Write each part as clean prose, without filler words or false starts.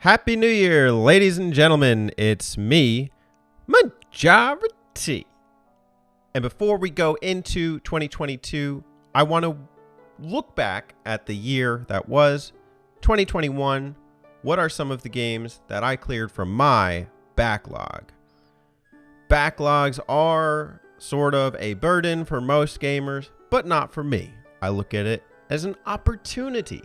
Happy New Year, ladies and gentlemen. It's me, Majority. And before we go into 2022, I want to look back at the year that was 2021. What are some of the games that I cleared from my backlog? Backlogs are sort of a burden for most gamers, but not for me. I look at it as an opportunity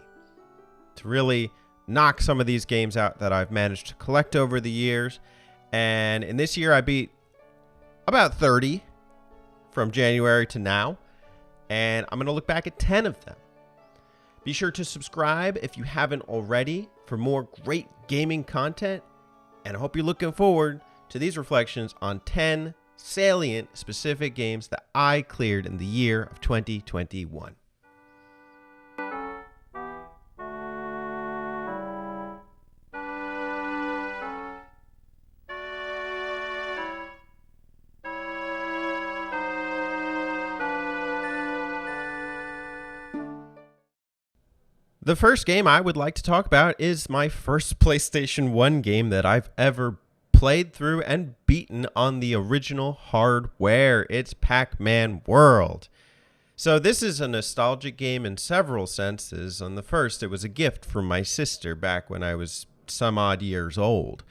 to really knock some of these games out that I've managed to collect over the years. And in this year, I beat about 30 from January to now. And I'm going to look back at 10 of them. Be sure to subscribe if you haven't already for more great gaming content. And I hope you're looking forward to these reflections on 10 salient specific games that I cleared in the year of 2021. The first game I would like to talk about is my first PlayStation 1 game that I've ever played through and beaten on the original hardware. It's Pacman World. So this is a nostalgic game in several senses. On the first, it was a gift from my sister back when I was some odd years old.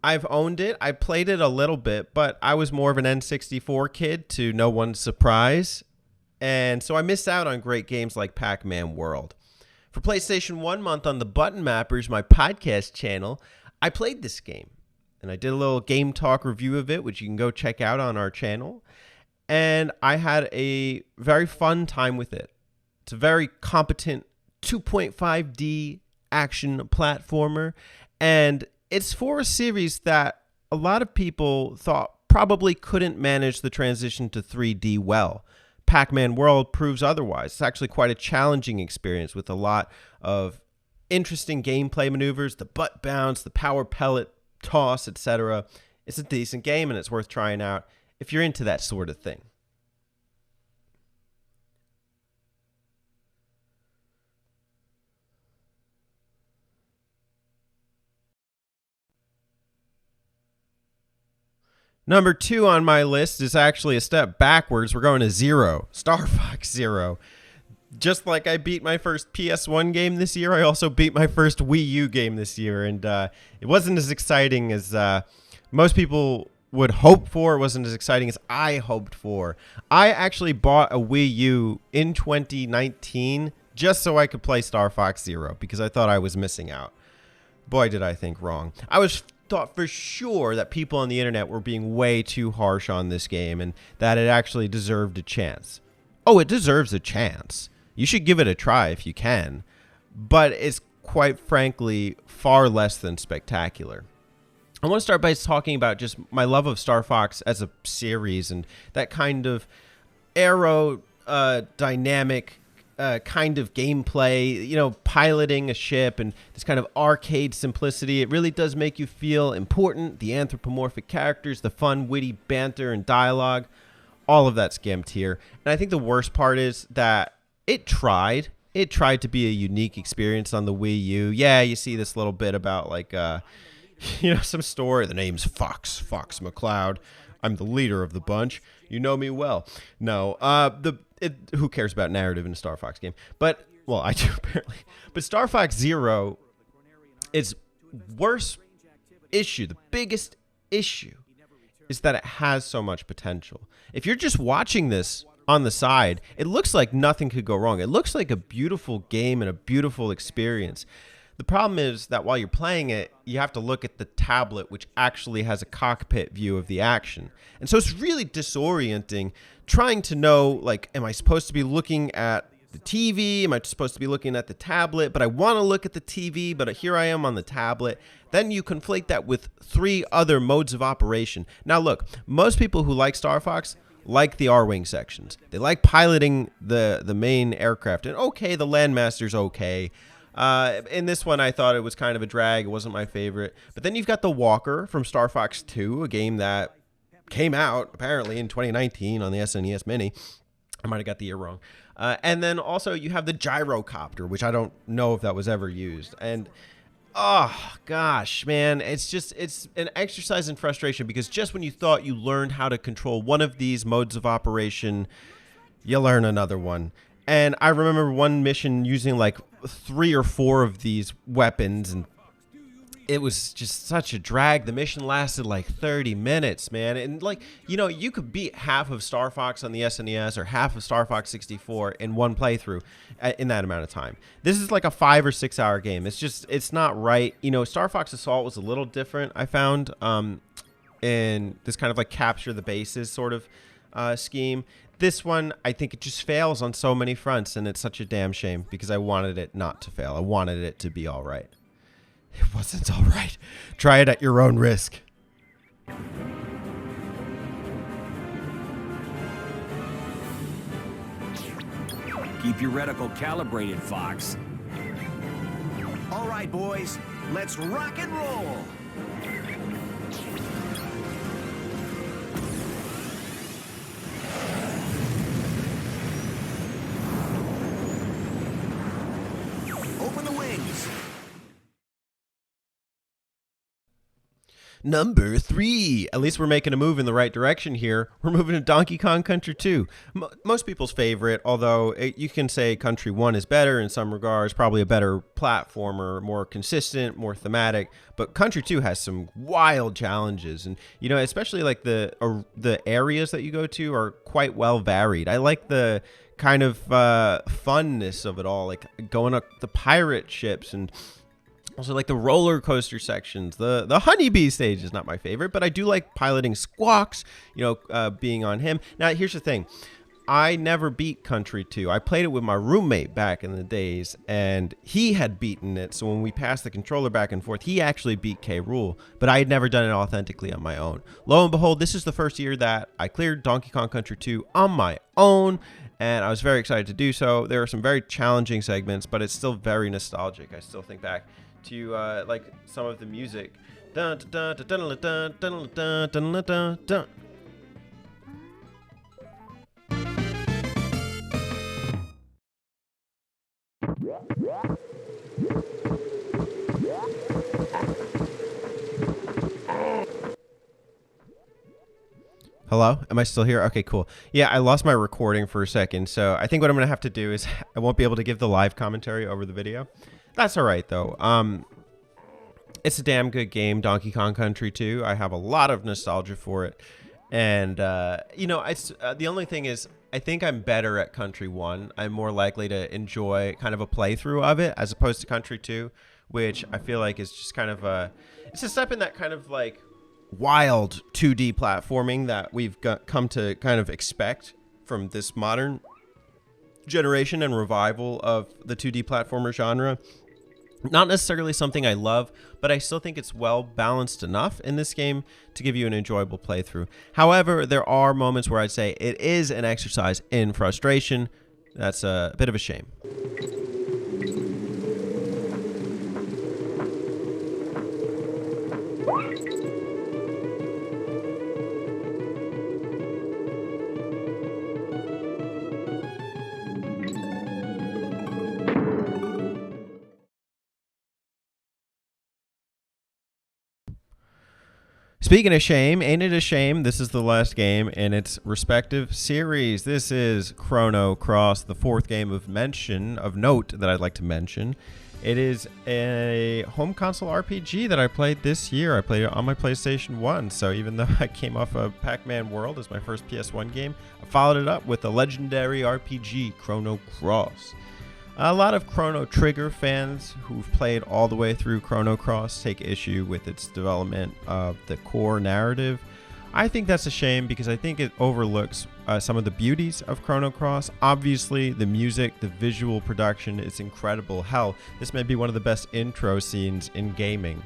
I've owned it. I played it a little bit, but I was more of an N64 kid to no one's surprise. And so I missed out on great games like Pacman World. For PlayStation 1 month on the Button Mappers, my podcast channel, I played this game. And I did a little game talk review of it, which you can go check out on our channel. And I had a very fun time with it. It's a very competent 2.5D action platformer. And it's for a series that a lot of people thought probably couldn't manage the transition to 3D well. Pacman World proves otherwise. It's actually quite a challenging experience with a lot of interesting gameplay maneuvers, the butt bounce, the power pellet toss, etc. It's a decent game and it's worth trying out if you're into that sort of thing. Number 2 on my list is actually a step backwards. We're going to Zero, Star Fox Zero. Just like I beat my first PS1 game this year, I also beat my first Wii U game this year. And it wasn't as exciting as most people would hope for. It wasn't as exciting as I hoped for. I actually bought a Wii U in 2019 just so I could play Star Fox Zero because I thought I was missing out. Boy, did I think wrong. I thought for sure that people on the internet were being way too harsh on this game and that it actually deserved a chance. Oh, it deserves a chance. You should give it a try if you can, but it's quite frankly far less than spectacular. I want to start by talking about just my love of Star Fox as a series and that kind of dynamic kind of gameplay, you know, piloting a ship and this kind of arcade simplicity. It really does make you feel important. The anthropomorphic characters, the fun, witty banter and dialogue, all of that skimped here. And I think the worst part is that it tried to be a unique experience on the Wii U. Yeah, you see this little bit about like, some story. The name's Fox McCloud. I'm the leader of the bunch. You know me well. No, who cares about narrative in a Star Fox game? But, well, I do apparently. But Star Fox Zero, its worst issue, the biggest issue, is that it has so much potential. If you're just watching this on the side, it looks like nothing could go wrong. It looks like a beautiful game and a beautiful experience. The problem is that while you're playing it, you have to look at the tablet, which actually has a cockpit view of the action. And so it's really disorienting trying to know, like, am I supposed to be looking at the TV? Am I supposed to be looking at the tablet? But I want to look at the TV, but here I am on the tablet. Then you conflate that with 3 other modes of operation. Now, look, most people who like Star Fox like the R-Wing sections. They like piloting the main aircraft. And okay, the Landmaster's okay. In this one, I thought it was kind of a drag. It wasn't my favorite. But then you've got the Walker from Star Fox 2, a game that came out apparently in 2019 on the SNES Mini. I might have got the year wrong. And then also you have the gyrocopter, which I don't know if that was ever used. And Oh gosh, man, it's an exercise in frustration because just when you thought you learned how to control one of these modes of operation, you learn another one. And I remember one mission using like 3 or 4 of these weapons, and it was just such a drag. The mission lasted like 30 minutes, man. And like, you could beat half of Star Fox on the SNES or half of Star Fox 64 in one playthrough in that amount of time. This is like a 5 or 6 hour game. It's not right. Star Fox Assault was a little different, I found, in this kind of like capture the bases sort of scheme. This one, I think it just fails on so many fronts, and it's such a damn shame because I wanted it not to fail. I wanted it to be all right. It wasn't all right. Try it at your own risk. Keep your reticle calibrated, Fox. All right, boys, let's rock and roll. Open the wings. Number 3. At least we're making a move in the right direction here. We're moving to Donkey Kong Country 2. Most people's favorite, although you can say Country 1 is better in some regards, probably a better platformer, more consistent, more thematic. But Country 2 has some wild challenges, and especially like the areas that you go to are quite well varied. I like the kind of funness of it all, like going up the pirate ships, and also like the roller coaster sections. The honeybee stage is not my favorite, but I do like piloting Squawks, being on him. Now, here's the thing. I never beat Country 2. I played it with my roommate back in the days, and he had beaten it. So when we passed the controller back and forth, he actually beat K. Rool, but I had never done it authentically on my own. Lo and behold, this is the first year that I cleared Donkey Kong Country 2 on my own, and I was very excited to do so. There are some very challenging segments, but it's still very nostalgic. I still think back to like some of the music. Dun, dun, dun, dun, dun, dun, dun, dun, dun, dun. Hello? Am I still here? Okay, cool. Yeah, I lost my recording for a second, so I think what I'm going to have to do is I won't be able to give the live commentary over the video. That's all right, though. It's a damn good game, Donkey Kong Country 2. I have a lot of nostalgia for it. And, the only thing is, I think I'm better at Country 1. I'm more likely to enjoy kind of a playthrough of it as opposed to Country 2, which I feel like is just kind of it's a step in that kind of like wild 2D platforming that we've come to kind of expect from this modern generation and revival of the 2D platformer genre. Not necessarily something I love, but I still think it's well balanced enough in this game to give you an enjoyable playthrough. However, there are moments where I'd say it is an exercise in frustration. That's a bit of a shame. Speaking of shame, ain't it a shame? This is the last game in its respective series. This is Chrono Cross, the 4th game of note that I'd like to mention. It is a home console RPG that I played this year. I played it on my PlayStation 1, so even though I came off of Pacman World as my first PS1 game, I followed it up with the legendary RPG, Chrono Cross. A lot of Chrono Trigger fans who've played all the way through Chrono Cross take issue with its development of the core narrative. I think that's a shame because I think it overlooks some of the beauties of Chrono Cross. Obviously, the music, the visual production is incredible. Hell, this may be one of the best intro scenes in gaming.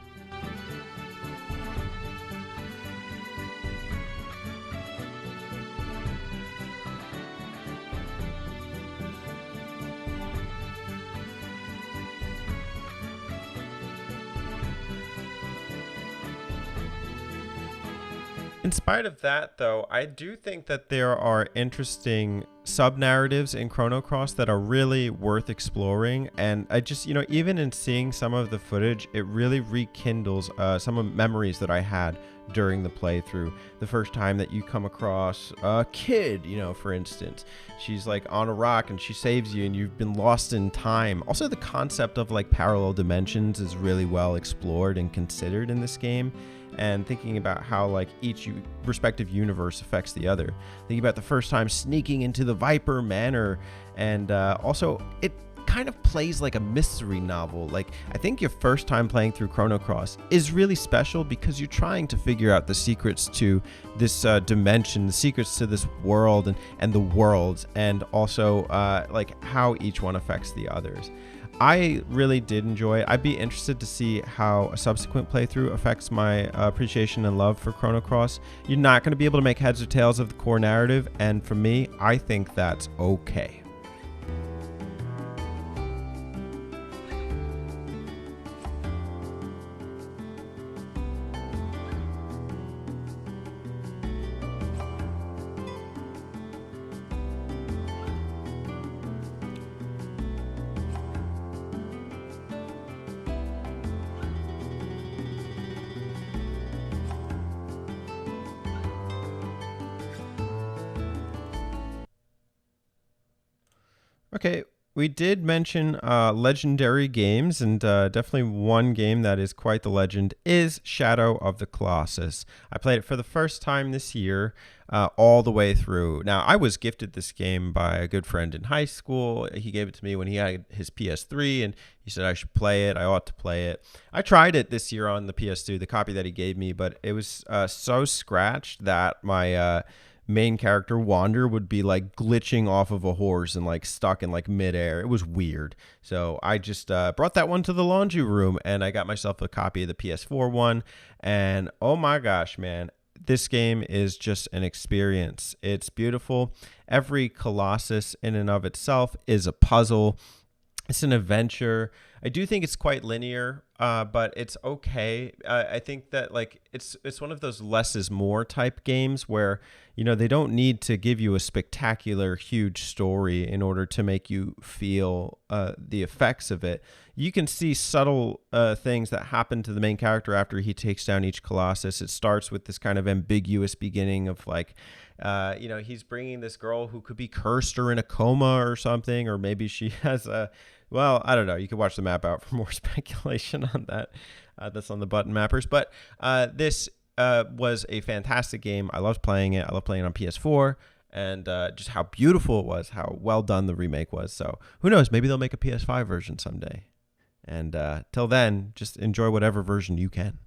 In spite of that, though, I do think that there are interesting sub-narratives in Chrono Cross that are really worth exploring, and I just, even in seeing some of the footage, it really rekindles some of memories that I had during the playthrough. The first time that you come across a kid, for instance, she's like on a rock and she saves you and you've been lost in time. Also, the concept of like parallel dimensions is really well explored and considered in this game, and thinking about how like each respective universe affects the other. Thinking about the first time sneaking into the Viper Manor, and also it kind of plays like a mystery novel. Like, I think your first time playing through Chrono Cross is really special because you're trying to figure out the secrets to this dimension, the secrets to this world and the worlds, and also like how each one affects the others. I really did enjoy it. I'd be interested to see how a subsequent playthrough affects my appreciation and love for Chrono Cross. You're not going to be able to make heads or tails of the core narrative, and for me, I think that's okay. Okay, we did mention legendary games, and definitely one game that is quite the legend is Shadow of the Colossus. I played it for the first time this year, all the way through. Now, I was gifted this game by a good friend in high school. He gave it to me when he had his PS3, and he said I should play it. I ought to play it. I tried it this year on the PS2, the copy that he gave me, but it was so scratched that my main character Wander would be like glitching off of a horse and like stuck in like midair. It was weird. So I just brought that one to the laundry room, and I got myself a copy of the PS4 one. And oh my gosh, man, this game is just an experience. It's beautiful. Every Colossus in and of itself is a puzzle. It's an adventure. I do think it's quite linear, but it's okay. I think that like it's one of those less is more type games where, they don't need to give you a spectacular, huge story in order to make you feel the effects of it. You can see subtle things that happen to the main character after he takes down each Colossus. It starts with this kind of ambiguous beginning of like, he's bringing this girl who could be cursed or in a coma or something, or maybe she has well, I don't know. You could watch the map out for more speculation on that. That's on the button mappers. But this was a fantastic game. I loved playing it. I love playing it on PS4, and just how beautiful it was, how well done the remake was. So who knows? Maybe they'll make a PS5 version someday. And till then, just enjoy whatever version you can.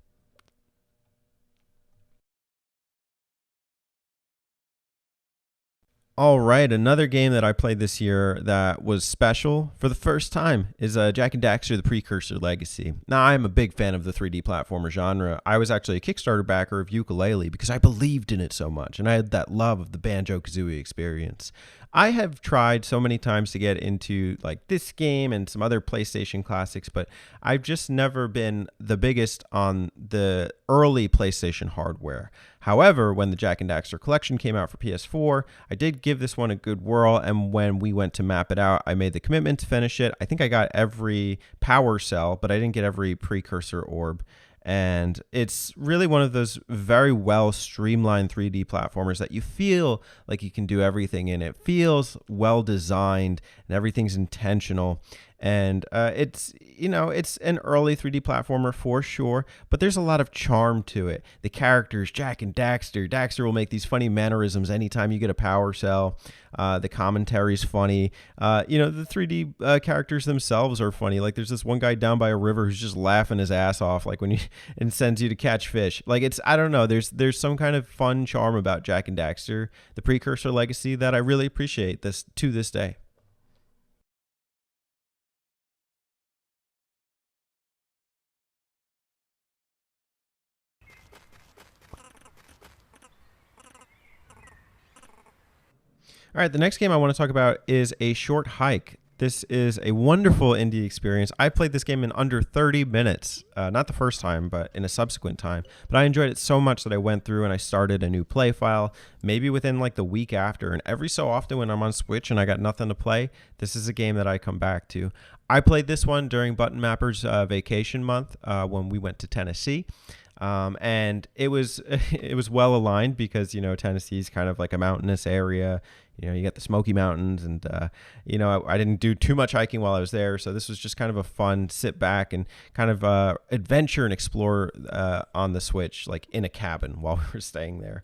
All right, another game that I played this year that was special for the first time is Jak and Daxter: The Precursor Legacy. Now, I'm a big fan of the 3D platformer genre. I was actually a Kickstarter backer of Yooka-Laylee because I believed in it so much, and I had that love of the Banjo-Kazooie experience. I have tried so many times to get into like this game and some other PlayStation classics, but I've just never been the biggest on the early PlayStation hardware. However, when the Jak and Daxter collection came out for PS4, I did give this one a good whirl, and when we went to map it out, I made the commitment to finish it. I think I got every power cell, but I didn't get every precursor orb. And it's really one of those very well streamlined 3D platformers that you feel like you can do everything in. It feels well designed and everything's intentional. And it's an early 3D platformer for sure, but there's a lot of charm to it. The characters, Jak and Daxter. Daxter will make these funny mannerisms anytime you get a power cell. The commentary's funny. The 3D characters themselves are funny. Like there's this one guy down by a river who's just laughing his ass off, like when he and sends you to catch fish. Like I don't know. There's some kind of fun charm about Jak and Daxter, the Precursor Legacy, that I really appreciate to this day. All right, the next game I want to talk about is A Short Hike. This is a wonderful indie experience. I played this game in under 30 minutes, not the first time, but in a subsequent time. But I enjoyed it so much that I went through and I started a new play file, maybe within like the week after. And every so often when I'm on Switch and I got nothing to play, this is a game that I come back to. I played this one during Button Mapper's vacation month when we went to Tennessee. And it was well aligned because, you know, Tennessee is kind of like a mountainous area. You know, you got the Smoky Mountains and, you know, I didn't do too much hiking while I was there. So this was just kind of a fun sit back and kind of adventure and explore on the Switch, like in a cabin while we were staying there.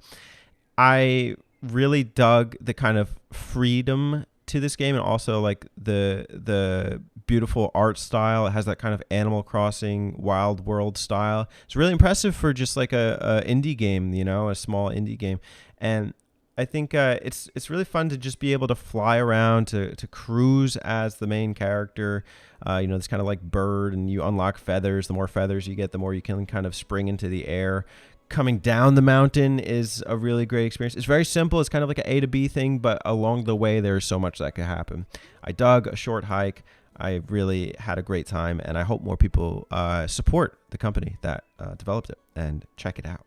I really dug the kind of freedom to this game and also like the beautiful art style. It has that kind of Animal Crossing Wild World style. It's really impressive for just like a indie game, you know, a small indie game. And I think it's really fun to just be able to fly around, to cruise as the main character. You know, this kind of like bird, and you unlock feathers. The more feathers you get, the more you can kind of spring into the air. Coming down the mountain is a really great experience. It's very simple. It's kind of like an A to B thing, but along the way, there's so much that could happen. I dug a short hike. I really had a great time, and I hope more people support the company that developed it and check it out.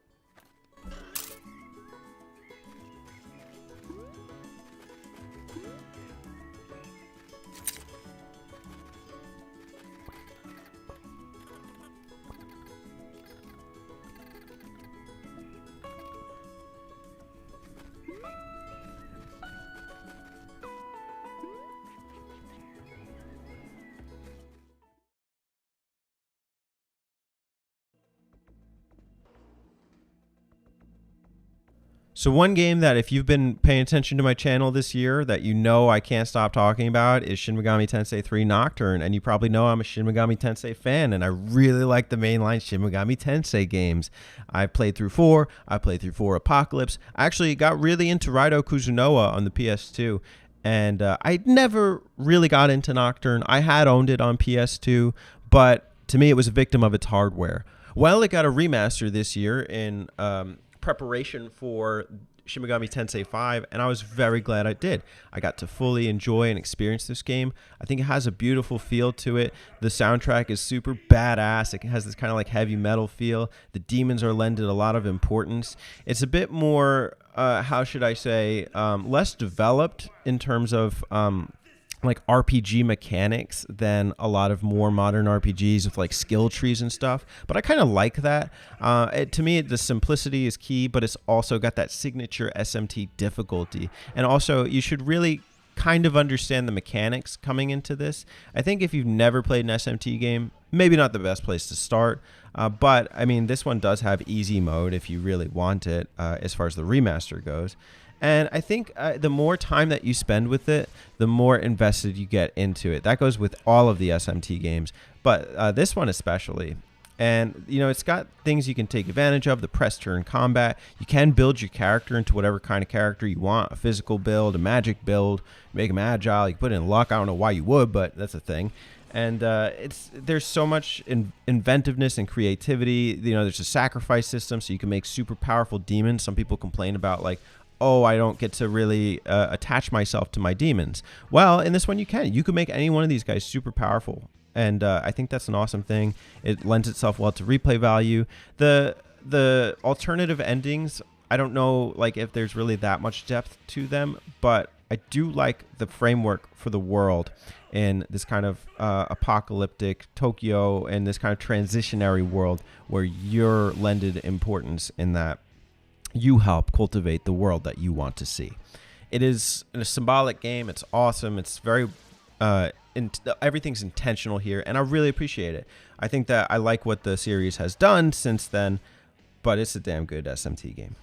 So one game that if you've been paying attention to my channel this year that you know I can't stop talking about is Shin Megami Tensei 3 Nocturne. And you probably know I'm a Shin Megami Tensei fan, and I really like the mainline Shin Megami Tensei games. I played through 4. I played through 4 Apocalypse. I actually got really into Raido Kuzunoa on the PS2. And I never really got into Nocturne. I had owned it on PS2, but to me it was a victim of its hardware. Well, it got a remaster this year in preparation for Shin Megami Tensei 5, and I was very glad I did. I got to fully enjoy and experience this game. I think it has a beautiful feel to it. The soundtrack is super badass. It has this kind of like heavy metal feel. The demons are lended a lot of importance. It's a bit more, how should I say, less developed in terms of like RPG mechanics than a lot of more modern RPGs with like skill trees and stuff. But I kind of like that. To me, the simplicity is key, but it's also got that signature SMT difficulty. And also, you should really kind of understand the mechanics coming into this. I think if you've never played an SMT game, maybe not the best place to start. But I mean, this one does have easy mode if you really want it, as far as the remaster goes. And I think the more time that you spend with it, the more invested you get into it. That goes with all of the SMT games, but this one especially. And, you know, it's got things you can take advantage of, the press turn combat. You can build your character into whatever kind of character you want, a physical build, a magic build, make them agile. You can put in luck. I don't know why you would, but that's a thing. And there's so much inventiveness and creativity. You know, there's a sacrifice system, so you can make super powerful demons. Some people complain about, like, oh, I don't get to really attach myself to my demons. Well, in this one you can. You can make any one of these guys super powerful. And I think that's an awesome thing. It lends itself well to replay value. The alternative endings, I don't know like if there's really that much depth to them, but I do like the framework for the world in this kind of apocalyptic Tokyo and this kind of transitionary world where you're lended importance in that you help cultivate the world that you want to see. It is a symbolic game. It's awesome. It's very everything's intentional here, and I really appreciate it. I think that I like what the series has done since then, but it's a damn good SMT game.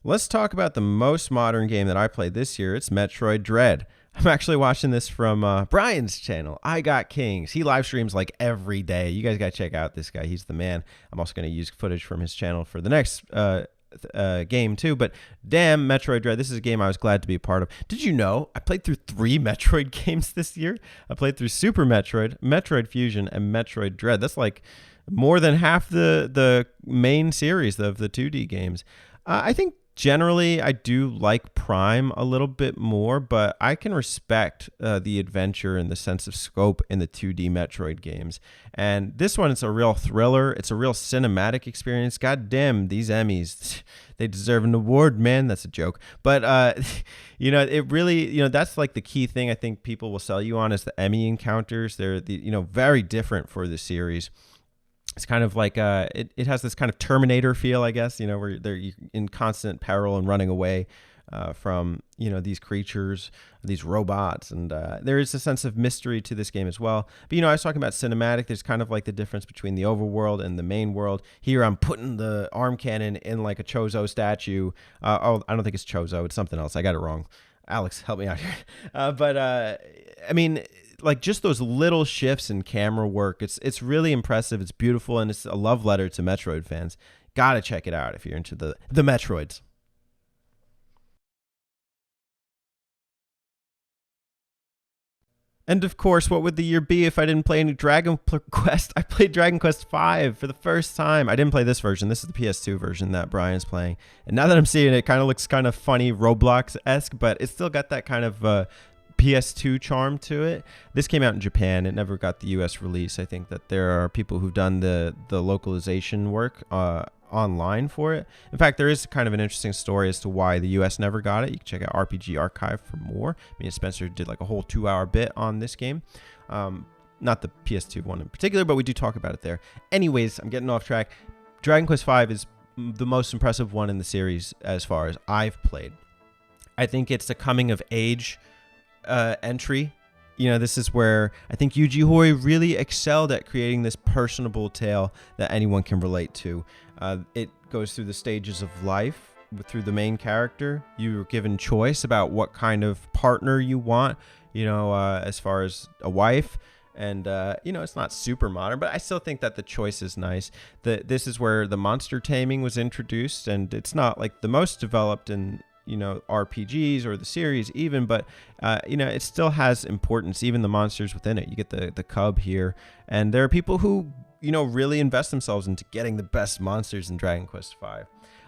let's talk about the most modern game that I played this year. It's Metroid Dread. I'm actually watching this from Brian's channel, I Got Kings. He live streams like every day. You guys got to check out this guy. He's the man. I'm also going to use footage from his channel for the next game too. But damn, Metroid Dread, this is a game I was glad to be a part of. Did you know I played through 3 Metroid games this year? I played through Super Metroid, Metroid Fusion, and Metroid Dread. That's like more than half the main series of the 2D games. I think generally I do like Prime a little bit more, but I can respect the adventure and the sense of scope in the 2D Metroid games. And this one, it's a real thriller. It's a real cinematic experience. God damn, these Emmys, they deserve an award, man. That's a joke. But, you know, it really, you know, that's like the key thing I think people will sell you on is the Emmy encounters. They're, you know, very different for the series. It's kind of like it has this kind of Terminator feel, I guess, you know, where they're in constant peril and running away from, you know, these creatures, these robots. And there is a sense of mystery to this game as well. But, you know, I was talking about cinematic. There's kind of like the difference between the overworld and the main world. Here I'm putting the arm cannon in like a Chozo statue. Oh, I don't think it's Chozo. It's something else. I got it wrong. Alex, help me out here. I mean, like just those little shifts in camera work, it's really impressive. It's beautiful, and it's a love letter to Metroid fans. Gotta check it out if you're into the Metroids. And of course, what would the year be if I didn't play any Dragon Quest? I played Dragon Quest V for the first time. I didn't play this version. This is the PS2 version that Brian's playing. And now that I'm seeing it, it kind of looks kind of funny, Roblox-esque, but it's still got that kind of PS2 charm to it. This came out in Japan. It never got the US release. I think that there are people who've done the localization work online for it. In fact, there is kind of an interesting story as to why the US never got it. You can check out RPG Archive for more. Me and Spencer did like a whole 2-hour bit on this game. Not the PS2 one in particular, but we do talk about it there. Anyways, I'm getting off track. Dragon Quest V is the most impressive one in the series as far as I've played. I think it's a coming of age entry. You know, this is where I think Yuji Horii really excelled at creating this personable tale that anyone can relate to. It goes through the stages of life through the main character. You're given choice about what kind of partner you want, you know, as far as a wife. And, you know, it's not super modern, but I still think that the choice is nice. This is where the monster taming was introduced, and it's not like the most developed in, you know, RPGs or the series even, but you know, it still has importance, even the monsters within it. You get the cub here, and there are people who, you know, really invest themselves into getting the best monsters in Dragon Quest V.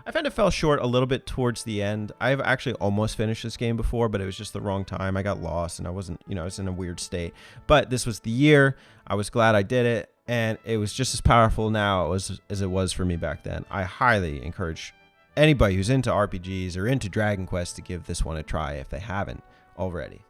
I found it fell short a little bit towards the end. I've actually almost finished this game before, but it was just the wrong time. I got lost and I wasn't, you know, I was in a weird state. But this was the year. I was glad I did it, and it was just as powerful now as it was for me back then. I highly encourage anybody who's into RPGs or into Dragon Quest to give this one a try if they haven't already.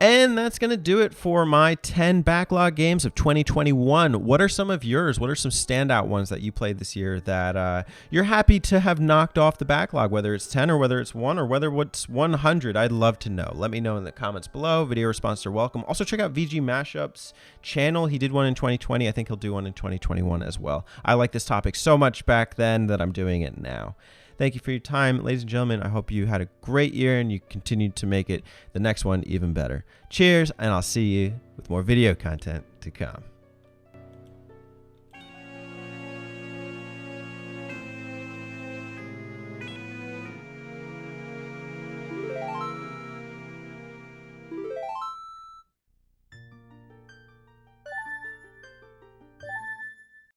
And that's going to do it for my 10 backlog games of 2021. What are some of yours? What are some standout ones that you played this year that you're happy to have knocked off the backlog, whether it's 10 or whether it's 1 or whether it's 100? I'd love to know. Let me know in the comments below. Video responses are welcome. Also, check out VG Mashup's channel. He did one in 2020. I think he'll do one in 2021 as well. I liked this topic so much back then that I'm doing it now. Thank you for your time, ladies and gentlemen. I hope you had a great year and you continue to make it the next one even better. Cheers, and I'll see you with more video content to come.